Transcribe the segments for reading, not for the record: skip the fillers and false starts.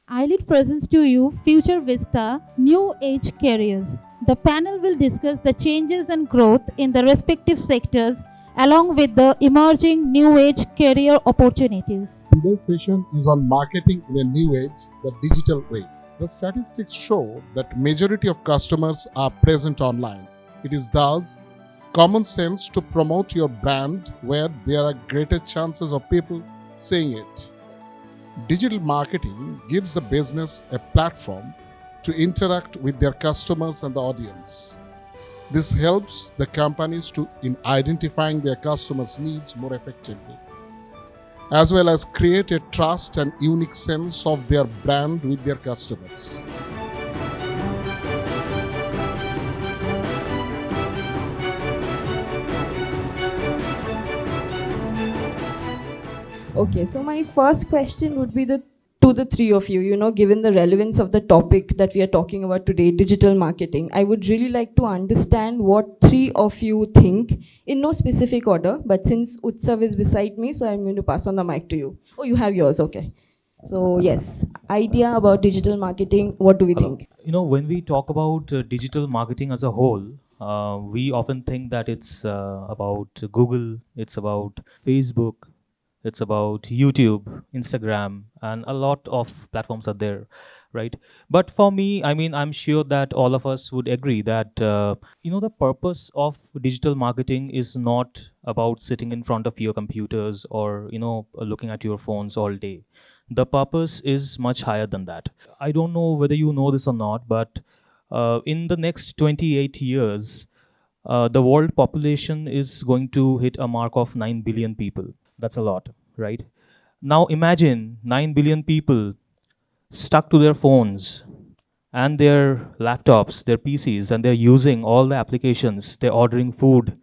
iLEAD presents to you Future Vista New Age Careers. The panel will discuss the changes and growth in the respective sectors along with the emerging new age career opportunities. Today's session is on marketing in a new age, the digital way. The statistics show that majority of customers are present online. It is thus common sense to promote your brand where there are greater chances of people seeing it. Digital marketing gives a business a platform to interact with their customers and the audience. This helps the companies in identifying their customers' needs more effectively, as well as create a trust and unique sense of their brand with their customers. Okay, so my first question would be to the three of you, given the relevance of the topic that we are talking about today, digital marketing, I would really like to understand what three of you think, in no specific order, but since Utsav is beside me, so I'm going to pass on the mic to you. Oh, you have yours, okay. So yes, idea about digital marketing, what do we think? When we talk about digital marketing as a whole, we often think that it's about Google, it's about Facebook, it's about YouTube, Instagram, and a lot of platforms are there, right? But for me, I'm sure that all of us would agree that, the purpose of digital marketing is not about sitting in front of your computers or, looking at your phones all day. The purpose is much higher than that. I don't know whether you know this or not, but in the next 28 years, the world population is going to hit a mark of 9 billion people. That's a lot, right? Now imagine 9 billion people stuck to their phones and their laptops, their PCs, and they're using all the applications. They're ordering food,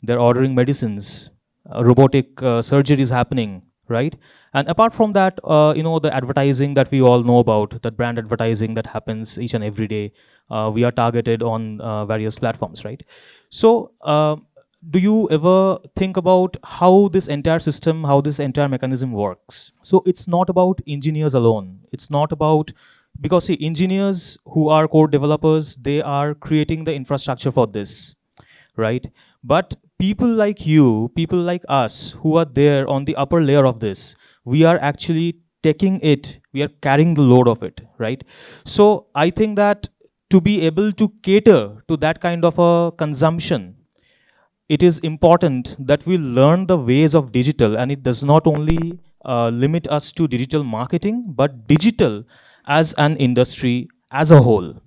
they're ordering medicines, robotic surgery is happening, right? And apart from that, the advertising that we all know about, that brand advertising that happens each and every day, we are targeted on various platforms, right? So, do you ever think about how this entire system, how this entire mechanism works? So it's not about engineers alone. It's not about, because see, engineers who are code developers, they are creating the infrastructure for this, right? But people like you, people like us who are there on the upper layer of this, we are actually taking it, we are carrying the load of it, right? So I think that to be able to cater to that kind of a consumption, it is important that we learn the ways of digital, and it does not only limit us to digital marketing, but digital as an industry as a whole.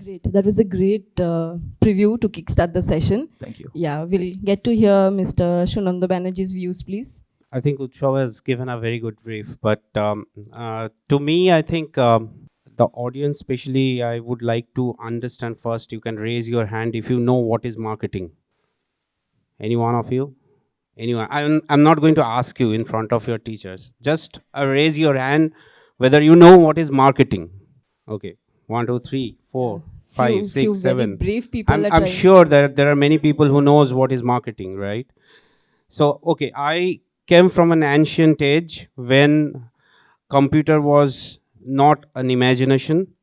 Great. That was a great preview to kickstart the session. Thank you. Yeah, we'll get to hear Mr. Sunando Banerjee's views, please. I think Utsav has given a very good brief, but to me, I think the audience, especially, I would like to understand first. You can raise your hand if you know what is marketing. Any one of you? Anyone? I'm not going to ask you in front of your teachers. Just raise your hand whether you know what is marketing. Okay. 1, 2, 3, 4, 5, 6, 7. Brave people. I'm sure that there are many people who knows what is marketing, right? So, okay, I came from an ancient age when computer was not an imagination.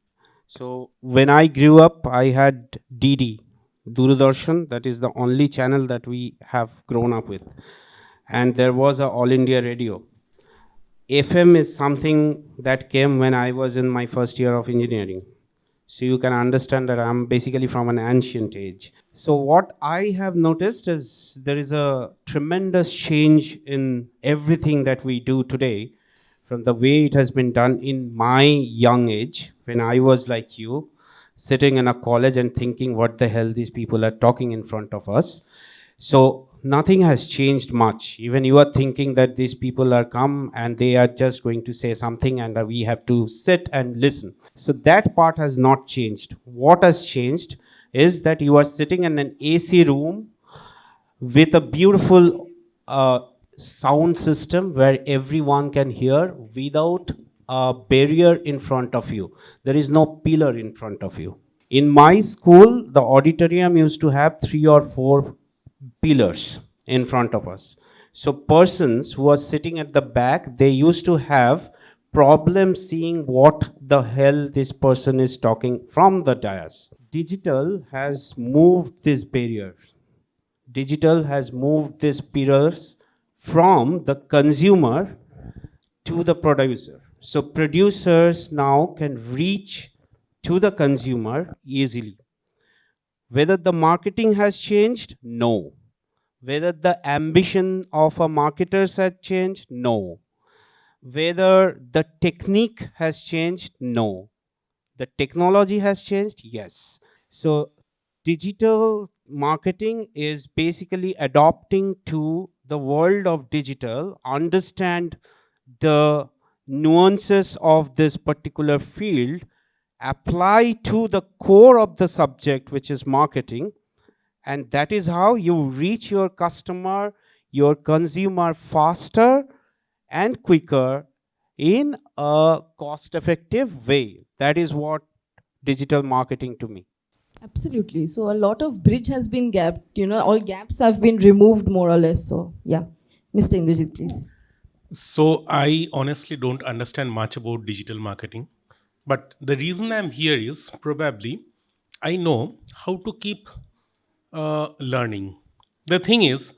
So when I grew up, I had DD, Doordarshan. That is the only channel that we have grown up with. And there was a All India radio. FM is something that came when I was in my first year of engineering. So you can understand that I'm basically from an ancient age. So what I have noticed is there is a tremendous change in everything that we do today from the way it has been done in my young age, when I was like you, sitting in a college and thinking what the hell these people are talking in front of us. So nothing has changed much. Even you are thinking that these people are come and they are just going to say something and we have to sit and listen. So that part has not changed. What has changed is that you are sitting in an AC room with a beautiful sound system where everyone can hear without a barrier in front of you. There is no pillar in front of you. In my school, the auditorium used to have 3 or 4 pillars in front of us. So persons who are sitting at the back, they used to have problem seeing what the hell this person is talking from the dais. Digital has moved this barrier. Digital has moved these pillars from the consumer to the producer. So producers now can reach to the consumer easily. Whether the marketing has changed? No. Whether the ambition of a marketers has changed? No. Whether the technique has changed? No. The technology has changed? Yes. So digital marketing is basically adopting to the world of digital, understand the nuances of this particular field, apply to the core of the subject, which is marketing, and that is how you reach your customer, your consumer faster and quicker in a cost effective way. That is what digital marketing to me. Absolutely. So a lot of bridge has been gapped. All gaps have been removed more or less. So yeah, Mr. Indrajit, please. So I honestly don't understand much about digital marketing. But the reason I'm here is probably I know how to keep learning. The thing is,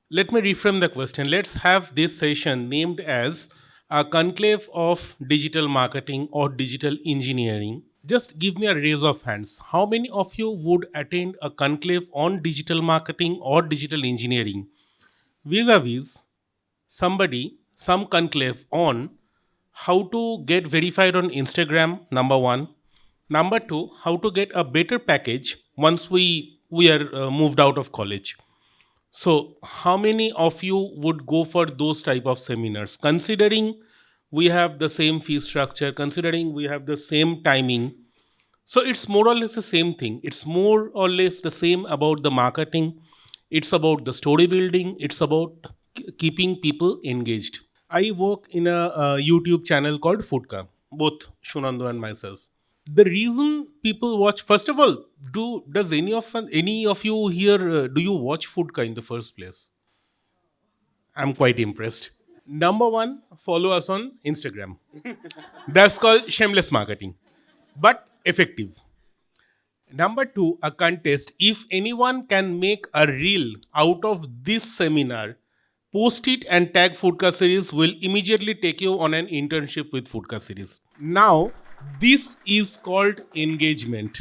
let me reframe the question. Let's have this session named as a conclave of digital marketing or digital engineering. Just give me a raise of hands. How many of you would attend a conclave on digital marketing or digital engineering? Vis-a-vis some conclave on how to get verified on Instagram, number one. Number two, how to get a better package once we are moved out of college. So, how many of you would go for those type of seminars? Considering we have the same fee structure, considering we have the same timing, so it's more or less the same thing. It's more or less the same about the marketing. It's about the story building. It's about keeping people engaged. I work in a YouTube channel called Foodka, both Sunando and myself. The reason people watch, first of all, does any of you here do you watch Foodka in the first place? I'm quite impressed. Number one, follow us on Instagram. That's called shameless marketing, but effective. Number two, a contest. If anyone can make a reel out of this seminar, post it and tag Foodka series will immediately take you on an internship with Foodka series. Now, this is called engagement.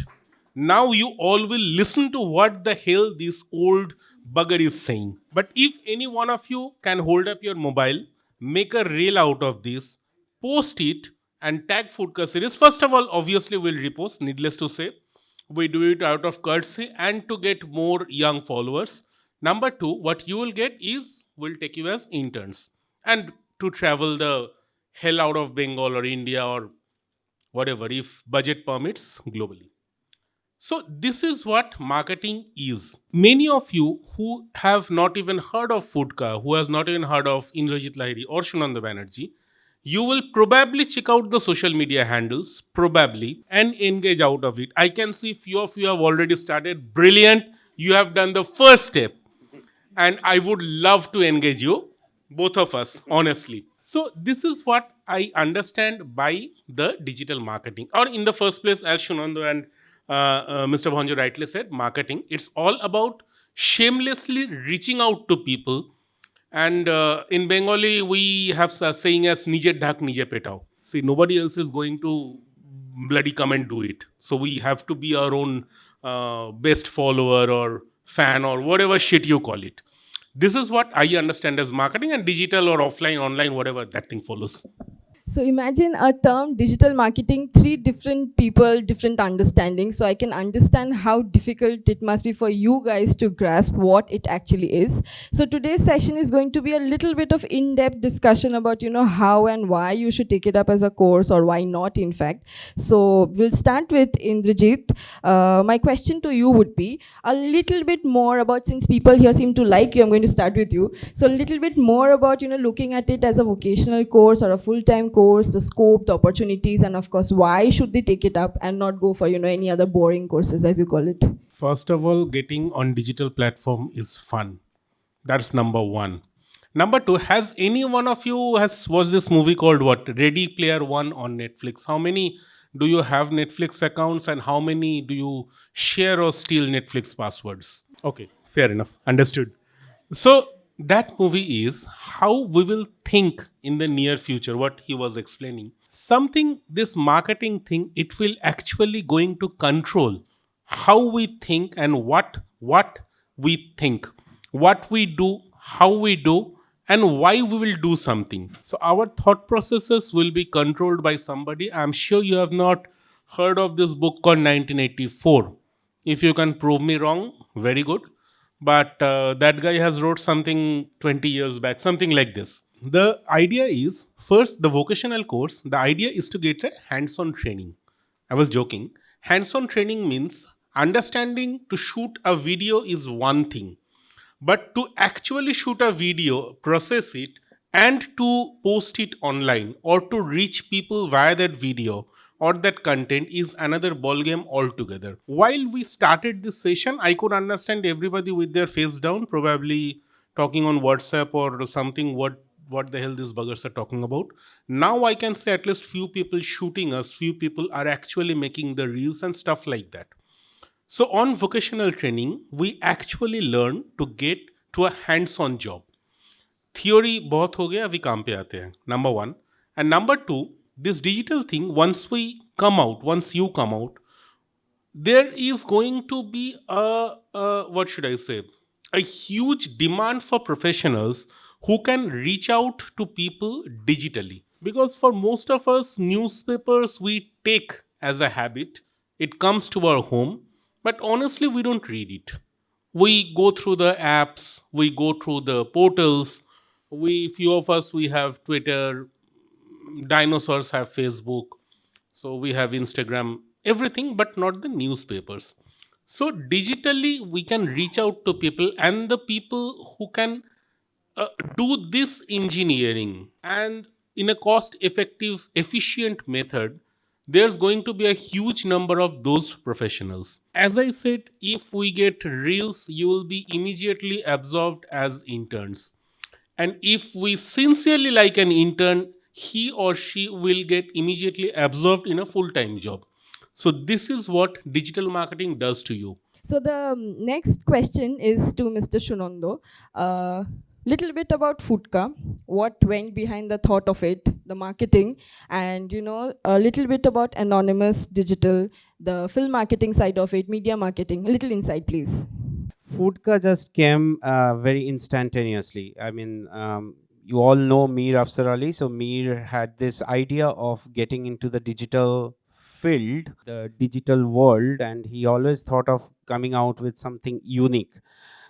Now you all will listen to what the hell this old bugger is saying. But if any one of you can hold up your mobile, make a reel out of this, post it and tag Foodka series. First of all, obviously we'll repost, needless to say. We do it out of courtesy and to get more young followers. Number two, what you will get is we'll take you as interns and to travel the hell out of Bengal or India or whatever, if budget permits, globally. So this is what marketing is. Many of you who have not even heard of Foodka, who has not even heard of Indrajit Lahiri or Sunando Banerjee, you will probably check out the social media handles, probably, and engage out of it. I can see few of you have already started. Brilliant. You have done the first step. And I would love to engage you, both of us, honestly. So this is what I understand by the digital marketing. Or in the first place, as Sunando and Mr. Bhanja rightly said, marketing. It's all about shamelessly reaching out to people. And in Bengali, we have a saying as "Nije dhak nije petao." See, nobody else is going to bloody come and do it. So we have to be our own best follower or fan or whatever shit you call it. This is what I understand as marketing, and digital or offline, online, whatever that thing follows. So imagine a term digital marketing, three different people, different understandings. So I can understand how difficult it must be for you guys to grasp what it actually is. So today's session is going to be a little bit of in-depth discussion about, how and why you should take it up as a course or why not, in fact. So we'll start with Indrajit. My question to you would be a little bit more about, since people here seem to like you, I'm going to start with you. So a little bit more about, looking at it as a vocational course or a full-time course, the scope, the opportunities, and of course, why should they take it up and not go for, any other boring courses, as you call it? First of all, getting on digital platform is fun. That's number one. Number two, has any one of you has watched this movie called what? Ready Player One on Netflix. How many do you have Netflix accounts and how many do you share or steal Netflix passwords? Okay, fair enough. Understood. So that movie is how we will think in the near future, what he was explaining. Something, this marketing thing, it will actually going to control how we think and what we think, what we do, how we do, and why we will do something. So our thought processes will be controlled by somebody. I'm sure you have not heard of this book called 1984. If you can prove me wrong, very good. But that guy has wrote something 20 years back, something like this. The idea is, first, the vocational course, the idea is to get a hands-on training. I was joking. Hands-on training means understanding to shoot a video is one thing, but to actually shoot a video, process it, and to post it online or to reach people via that video or that content is another ballgame altogether. While we started this session, I could understand everybody with their face down, probably talking on WhatsApp or something. What the hell these buggers are talking about? Now I can say at least few people shooting us, few people are actually making the reels and stuff like that. So on vocational training, we actually learn to get to a hands-on job. Theory बहुत हो गया, अभी काम पे आते हैं. Number one. And number two, this digital thing, once you come out, there is going to be what should I say? A huge demand for professionals who can reach out to people digitally. Because for most of us, newspapers we take as a habit. It comes to our home, but honestly, we don't read it. We go through the apps, we go through the portals. Few of us, we have Twitter, dinosaurs have Facebook, so we have Instagram, everything, but not the newspapers. So digitally, we can reach out to people, and the people who can do this engineering and in a cost effective, efficient method, there's going to be a huge number of those professionals. As I said, if we get reels, you will be immediately absorbed as interns. And if we sincerely like an intern, he or she will get immediately absorbed in a full-time job. So this is what digital marketing does to you. So the next question is to Mr. Sunando. Little bit about Foodka, what went behind the thought of it, the marketing, and a little bit about anonymous digital, the film marketing side of it, media marketing. A little insight, please. Foodka just came very instantaneously. I mean, you all know Mir Afsar Ali. So Mir had this idea of getting into the digital field, the digital world, and he always thought of coming out with something unique.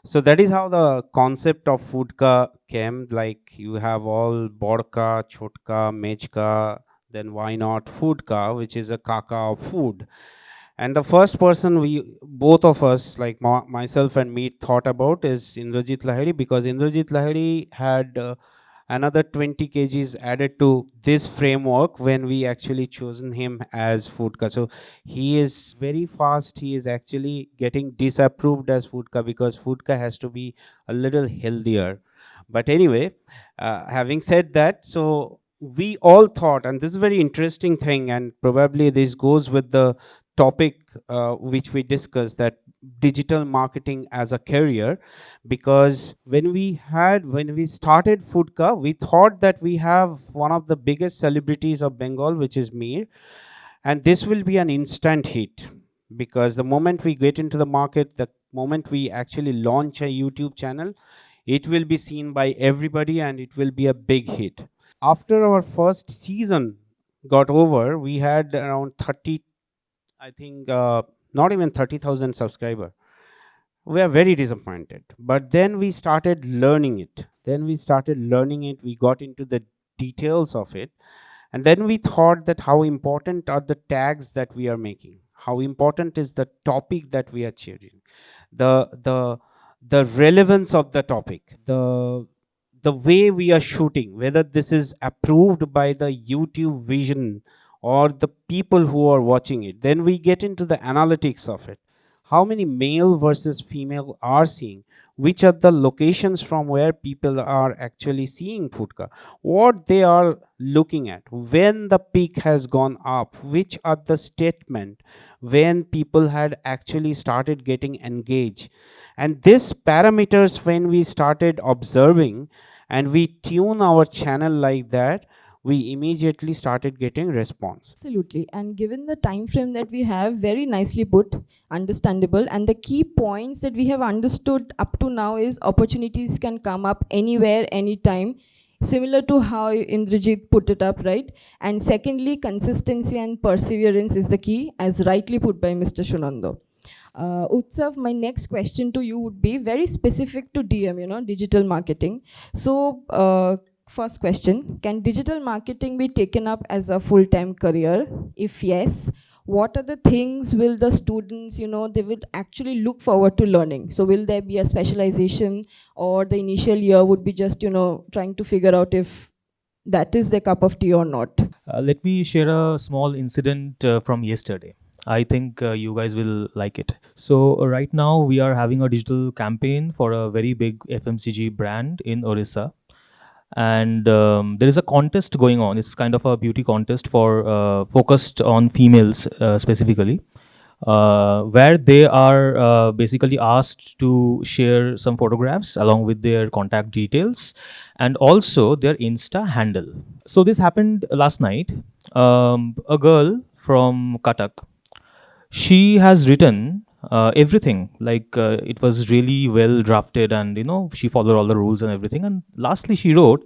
So that is how the concept of Foodka came. Like you have all Bodka, Chotka, Mechka, then why not Foodka, which is a kaka of food. And the first person both of us, like myself and me, thought about is Indrajit Lahiri, because Indrajit Lahiri had another 20 kgs added to this framework when we actually chosen him as Foodka. So he is very fast. He is actually getting disapproved as Foodka because Foodka has to be a little healthier. But anyway, having said that, so we all thought, and this is a very interesting thing, and probably this goes with the topic which we discussed, that digital marketing as a career, because when we started Foodka, we thought that we have one of the biggest celebrities of Bengal, which is Mir, and this will be an instant hit, because the moment we get into the market, the moment we actually launch a YouTube channel, it will be seen by everybody and it will be a big hit. After our first season got over, we had around 30, I think not even 30,000 subscriber. We are very disappointed. But then we started learning it. We got into the details of it. And then we thought that how important are the tags that we are making? How important is the topic that we are sharing? The relevance of the topic. The way we are shooting, whether this is approved by the YouTube vision or the people who are watching it. Then we get into the analytics of it. how many male versus female are seeing, which are the locations from where people are actually seeing Foodka, what they are looking at, when the peak has gone up, which are the statement when people had actually started getting engaged. And these parameters, when we started observing and we tune our channel like that, we immediately started getting response. Absolutely. And given the time frame that we have, very nicely put, understandable. And the key points that we have understood up to now is opportunities can come up anywhere, anytime, similar to how Indrajit put it up, right? And secondly, consistency and perseverance is the key, as rightly put by Mr. Sunando. Utsav, my next question to you would be very specific to DM, digital marketing. So, first question, can digital marketing be taken up as a full-time career? If yes, what are the things will the students, they will actually look forward to learning? So will there be a specialization, or the initial year would be just, trying to figure out if that is their cup of tea or not? Let me share a small incident from yesterday. I think you guys will like it. So right now we are having a digital campaign for a very big FMCG brand in Orissa, and there is a contest going on. It's kind of a beauty contest for focused on females specifically, where they are basically asked to share some photographs along with their contact details and also their Insta handle. So this happened last night. A girl from Cuttack, she has written everything, like it was really well drafted, and she followed all the rules and everything, and lastly she wrote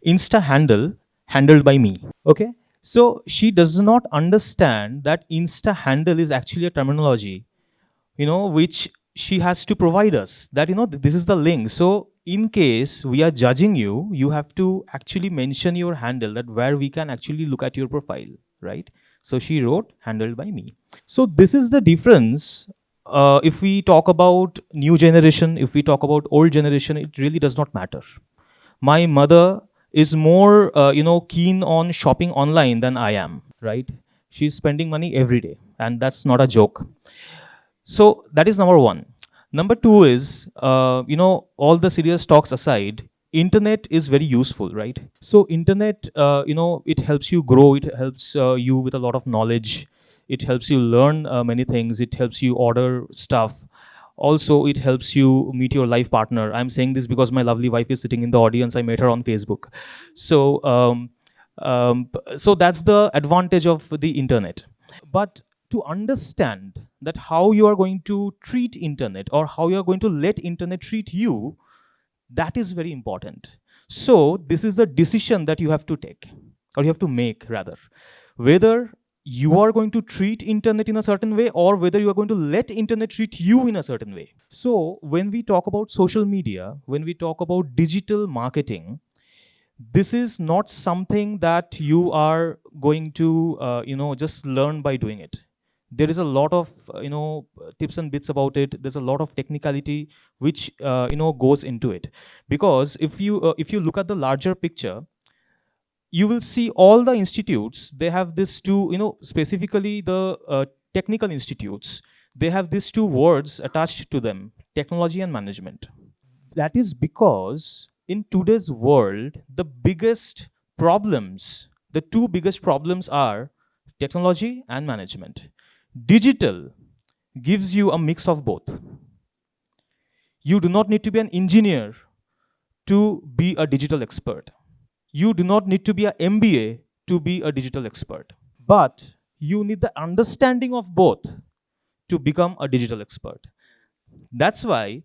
Insta handle handled by me. Okay, so she does not understand that Insta handle is actually a terminology, which she has to provide us, that this is the link. So in case we are judging you, you have to actually mention your handle, that where we can actually look at your profile, right? So she wrote handled by me. So this is the difference. If we talk about new generation, if we talk about old generation, it really does not matter. My mother is more keen on shopping online than I am, right? She's spending money every day, and that's not a joke. So that is number one. Number two is, all the serious talks aside, internet is very useful, right? So internet, it helps you grow, it helps you with a lot of knowledge, it helps you learn many things, it helps you order stuff. Also, it helps you meet your life partner. I'm saying this because my lovely wife is sitting in the audience. I met her on Facebook. So, so that's the advantage of the internet. But to understand that how you are going to treat internet, or how you are going to let internet treat you, that is very important. So this is a decision that you have to take, or you have to make rather, whether you are going to treat internet in a certain way, or whether you are going to let internet treat you in a certain way. So when we talk about social media, when we talk about digital marketing, this is not something that you are going to just learn by doing it. There is a lot of tips and bits about it. There's a lot of technicality which goes into it, because if you look at the larger picture, you will see all the institutes, they have this two, specifically the technical institutes, they have these two words attached to them, technology and management. That is because in today's world, the two biggest problems are technology and management. Digital gives you a mix of both. You do not need to be an engineer to be a digital expert. You do not need to be an MBA to be a digital expert. But you need the understanding of both to become a digital expert. That's why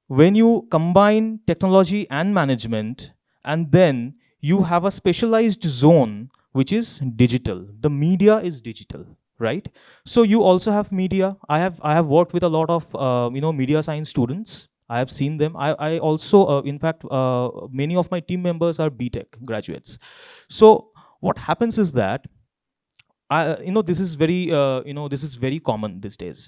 when you combine technology and management, and then you have a specialized zone which is digital, the media is digital, right? So you also have media. I have worked with a lot of media science students. I have seen them. I also, in fact, many of my team members are BTech graduates. So what happens is that, this is very common these days.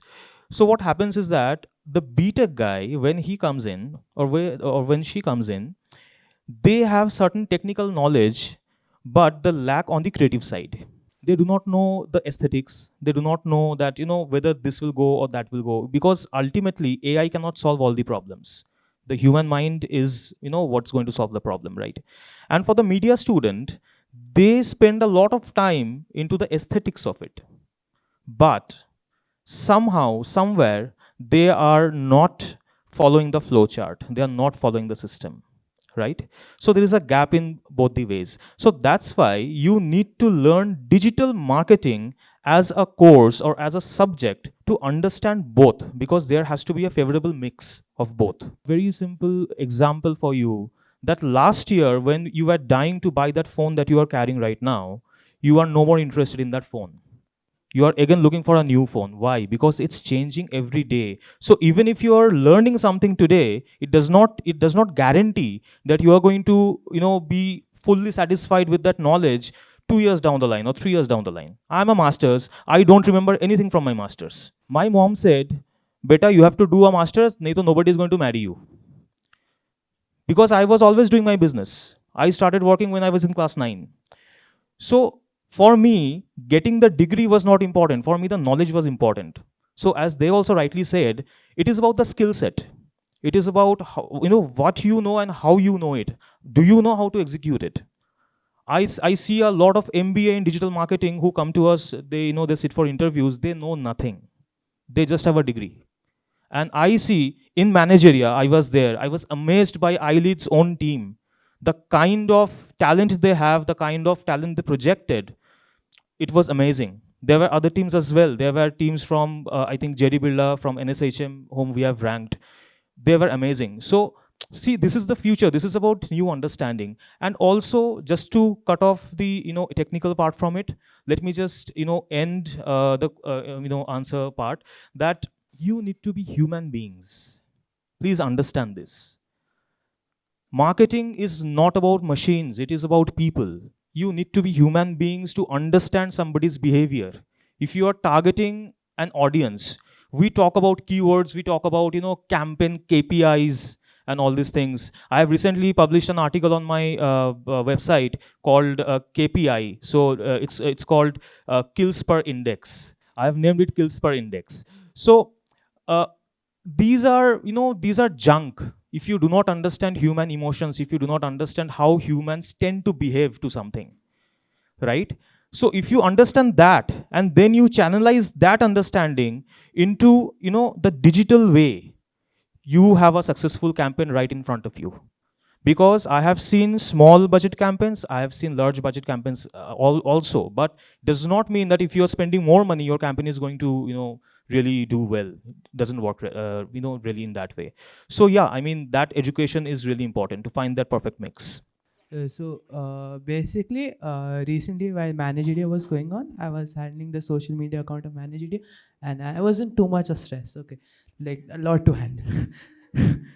So what happens is that the BTech guy, when he comes in, or when she comes in, they have certain technical knowledge, but the lack on the creative side. They do not know the aesthetics. They do not know that, whether this will go or that will go, because ultimately AI cannot solve all the problems. The human mind is, what's going to solve the problem, right? And for the media student, they spend a lot of time into the aesthetics of it, but somehow, somewhere, they are not following the flow chart. They are not following the system, right? So there is a gap in both the ways. So that's why you need to learn digital marketing as a course or as a subject to understand both, because there has to be a favorable mix of both. Very simple example for you, that last year when you were dying to buy that phone that you are carrying right now, you are no more interested in that phone. You are again looking for a new phone. Why? Because it's changing every day. So even if you are learning something today, it does not guarantee that you are going to be fully satisfied with that knowledge 2 years down the line or 3 years down the line. I'm a master's. I don't remember anything from my master's. My mom said, "Beta, you have to do a master's, nahi to nobody is going to marry you." Because I was always doing my business. I started working when I was in class 9. So for me, getting the degree was not important. For me, the knowledge was important. So as they also rightly said, it is about the skill set. It is about how, what you know and how you know it. Do you know how to execute it? I see a lot of MBA in digital marketing who come to us. They sit for interviews. They know nothing. They just have a degree. And I see in Managerial, I was there. I was amazed by iLEAD's own team. The kind of talent they have, the kind of talent they projected, it was amazing. There were other teams as well. There were teams from, I think, JD Birla, from NSHM, whom we have ranked. They were amazing. So, see, this is the future. This is about new understanding. And also, just to cut off the technical part from it, let me just end the answer part, that you need to be human beings. Please understand this. Marketing is not about machines, it is about people. You need to be human beings to understand somebody's behavior. If you are targeting an audience, we talk about keywords, we talk about campaign KPIs and all these things. I have recently published an article on my website called KPI. So it's called kills per index. I have named it kills per index. So uh, these are junk. If you do not understand human emotions, if you do not understand how humans tend to behave to something, right? So if you understand that, and then you channelize that understanding into the digital way, you have a successful campaign right in front of you. Because I have seen small budget campaigns, I have seen large budget campaigns also, but does not mean that if you are spending more money, your campaign is going to really do well. It doesn't work really in that way. So yeah, I mean, that education is really important to find that perfect mix. Basically, recently while Managerial was going on, I was handling the social media account of Managerial, and I wasn't too much of stress. Okay, like a lot to handle.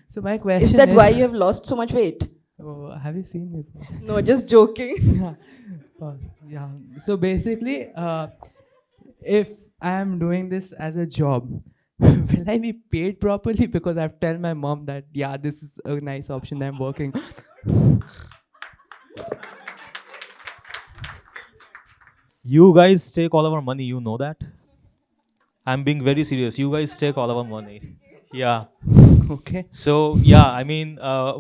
So my question Is that why you have lost so much weight? Oh, have you seen me before? No, just joking. Yeah. Yeah. So basically, if I am doing this as a job, will I be paid properly? Because I've told my mom that, yeah, this is a nice option that I'm working. You guys take all our money, you know that? I'm being very serious. You guys take all our money. Yeah. Okay. So yeah, I mean,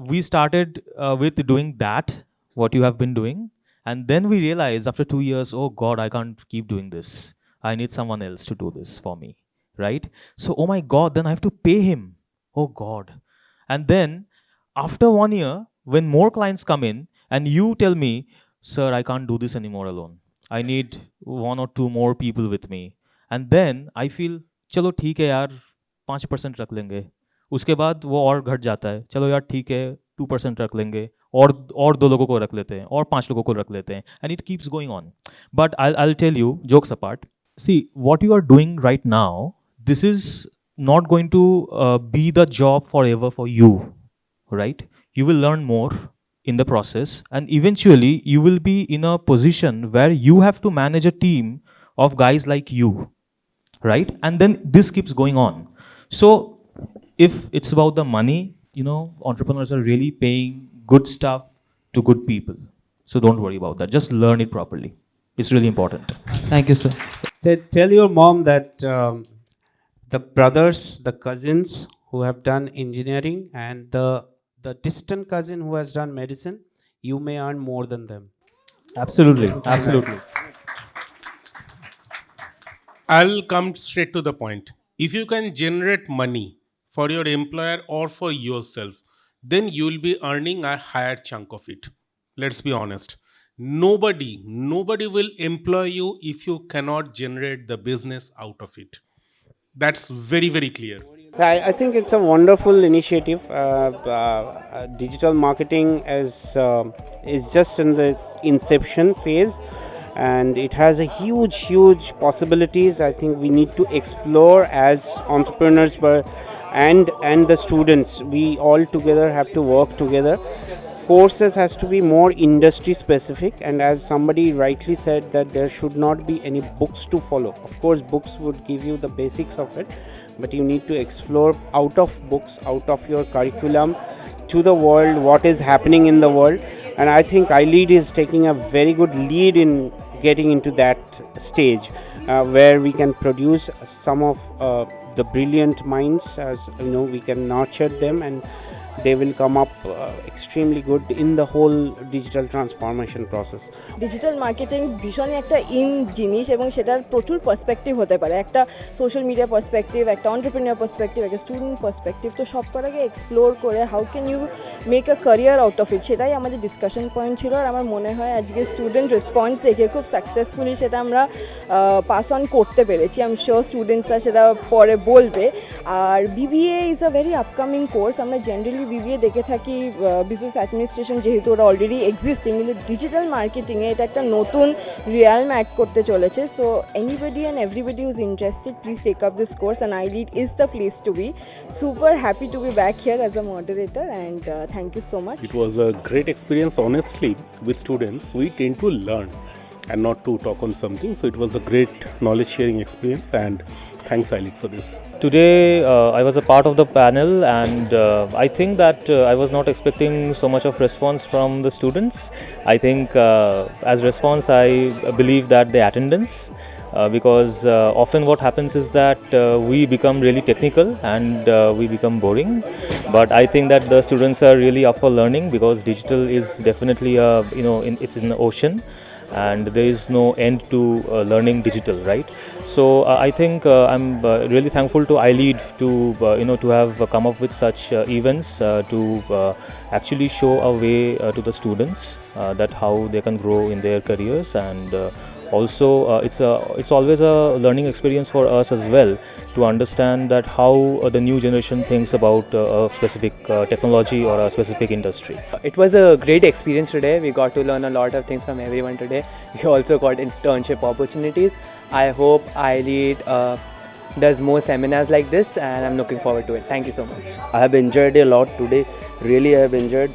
we started with doing that, what you have been doing, and then we realized after 2 years, oh God, I can't keep doing this. I need someone else to do this for me, right? So oh my God, then I have to pay him. Oh God. And then after 1 year, when more clients come in, and you tell me, sir, I can't do this anymore alone. I need 1 or 2 more people with me. And then I feel, चलो ठीक है यार, 5% रख लेंगे. उसके बाद वो और घट जाता है, चलो यार ठीक है 2% रख लेंगे, और 2 लोगों को रख लेते हैं, और 5 लोगों को रख लेते हैं, and it keeps going on. But I'll tell you, jokes apart, see, what you are doing right now, this is not going to be the job forever for you, right? You will learn more in the process, and eventually you will be in a position where you have to manage a team of guys like you, right? And then this keeps going on. So if it's about the money, entrepreneurs are really paying good stuff to good people. So don't worry about that. Just learn it properly. It's really important. Thank you, sir. Tell your mom that the brothers, the cousins who have done engineering, and the distant cousin who has done medicine, you may earn more than them. Absolutely, absolutely. I'll come straight to the point. If you can generate money for your employer or for yourself, then you'll be earning a higher chunk of it. Let's be honest. Nobody will employ you if you cannot generate the business out of it. That's very, very clear. I think it's a wonderful initiative. Digital marketing is just in the inception phase, and it has a huge possibilities. I think we need to explore as entrepreneurs, and the students. We all together have to work together. Courses has to be more industry specific, and as somebody rightly said, that there should not be any books to follow. Of course, books would give you the basics of it, but you need to explore out of books, out of your curriculum, to the world, what is happening in the world. And I think iLEAD is taking a very good lead in getting into that stage, where we can produce some of the brilliant minds. As you know, we can nurture them, and they will come up extremely good in the whole digital transformation process. Digital marketing ভীষণই একটা জিনিস, এবং সেটার প্রচুর perspective হতে পারে, একটা social media perspective, একটা এন্টারপ্রেনিউর পার্সপেক্টিভ, একটা স্টুডেন্ট পার্সপেক্টিভ। তো সব কটাকে এক্সপ্লোর করে how can you make a career out of it, সেটাই আমাদের ডিসকাশন পয়েন্ট ছিল। আর আমার মনে হয় আজকে স্টুডেন্ট রেসপন্স দেখে খুব সাকসেসফুলি সেটা আমরা পাস অন করতে পেরেছি। আই এম শিওর স্টুডেন্টসরা সেটা পরে বলবে। আর BBA is a very upcoming course. আমরা জেনারেলি বিবিএ দেখে থাকি বিজনেস অ্যাডমিনিস্ট্রেশন, যেহেতু ওরা অলরেডি এক্সিস্টিং, কিন্তু ডিজিটাল মার্কেটিংয়ে এটা একটা নতুন রিয়ালম অ্যাড করতে চলেছে। So anybody and everybody who's interested, please take up this course, and iLEAD is the place to be. Super happy to be back here as a moderator, and thank you so much. It was a great experience, honestly, with students. We tend to learn and not to talk on something. So it was a great knowledge sharing experience, and thanks iLEAD for this. Today, I was a part of the panel, and I think that I was not expecting so much of response from the students. I think as response, I believe that the attendance, because often what happens is that we become really technical and we become boring. But I think that the students are really up for learning, because digital is definitely it's in the ocean, and there is no end to learning digital, right? So I think I'm really thankful to iLEAD to have come up with such events to actually show a way to the students that how they can grow in their careers. And also it's always a learning experience for us as well, to understand that how the new generation thinks about a specific technology or a specific industry. It was a great experience today. We got to learn a lot of things from everyone today. We also got internship opportunities. I hope iLEAD does more seminars like this, and I'm looking forward to it. Thank you so much. I have enjoyed a lot today. Really, I have enjoyed